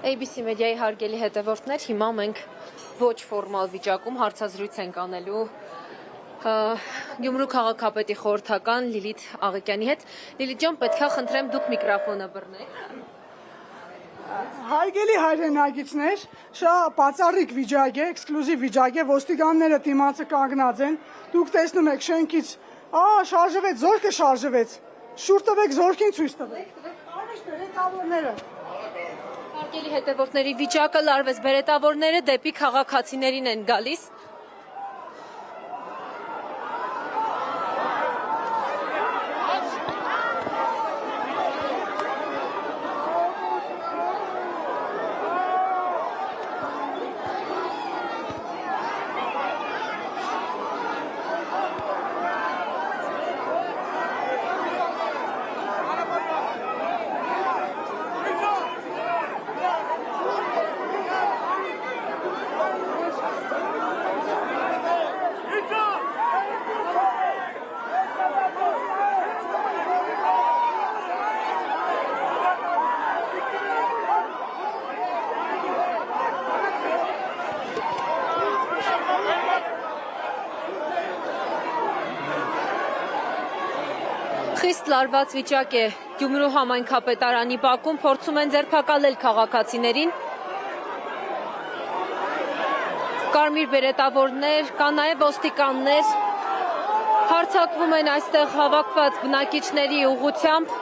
ABC մեդիայի հարգելի հետևորդներ, հիմա մենք ոչ ֆորմալ վիճակում հարցազրույց ենք անելու Գյումրու քաղաքապետի խորհրդական Լիլիթ Աղիկյանի հետ։ Լիլիթ ջան, պետք է խնդրեմ դուք միկրոֆոնը բռնեք։ Հարգելի հայրենակիցներ, շատ բացառիկ վիճակ է, էքսկլյուզիվ վիճակ է, ոստիկանները դիմացը կանգնած են, դուք տեսնում եք շենքից, շարժվեց, զորքը շարժվեց, շուր տվեք զորքին ցույց տվեք, բերետավորները։ Հարգելի հետևորդների վիճակը լարվեց, բերետավորները դեպի քաղաքացիներին են գալիս։ Խիստ լարված վիճակ է Գյումրու համայնքապետարանի բակում, փորձում են ձերբակալել քաղաքացիներին։ Կարմիր բերետավորներ, կան նաև ոստիկաններ հարձակվում են այստեղ հավաքված բնակիչների ուղղությամբ։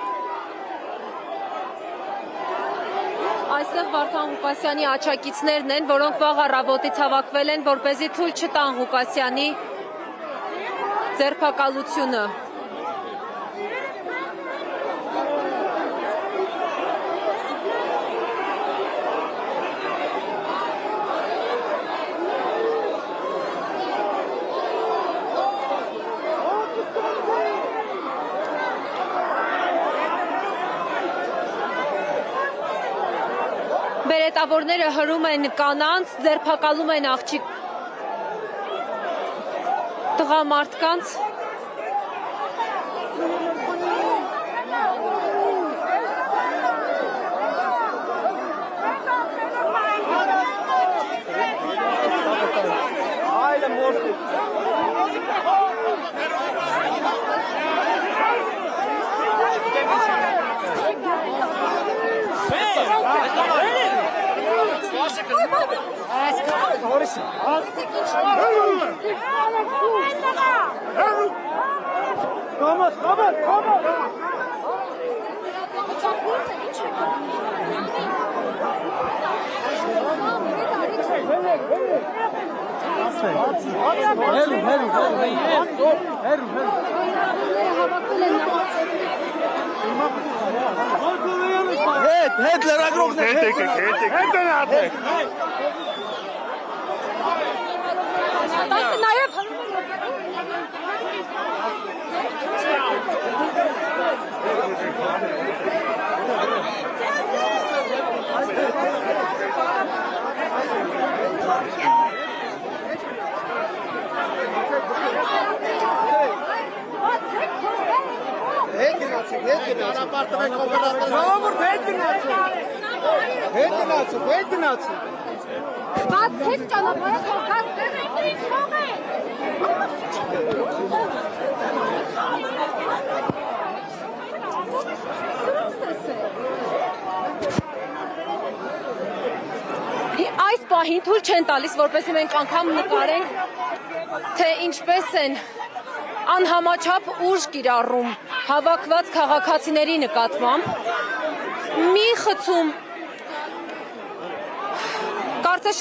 Այստեղ Վարդան Ղուկասյանի աջակիցներն են, որոնք վաղ առավոտից հավաքվել են, որպեսզի թույլ չտան Ղուկասյանի ձերբակալությունը։ Բերետավորները հրում են կանանց, ձերբակալում են աղջիկ տղամարդկանց։ Հետ լրագրողներ, հետ տվեք օպերատորը։ Ժողովուրդ հետ գնացու։ Բաց հետ ճանապարհը կողքացնեմ եք ինչ հող է։ Այս պահին թույլ չեն տալիս, որպեսզի մենք անգամ նկարենք, թե ինչպես են անհամաչափ ուժ կիրառում հավաքված քաղաքացիների նկատմամբ, մի խցում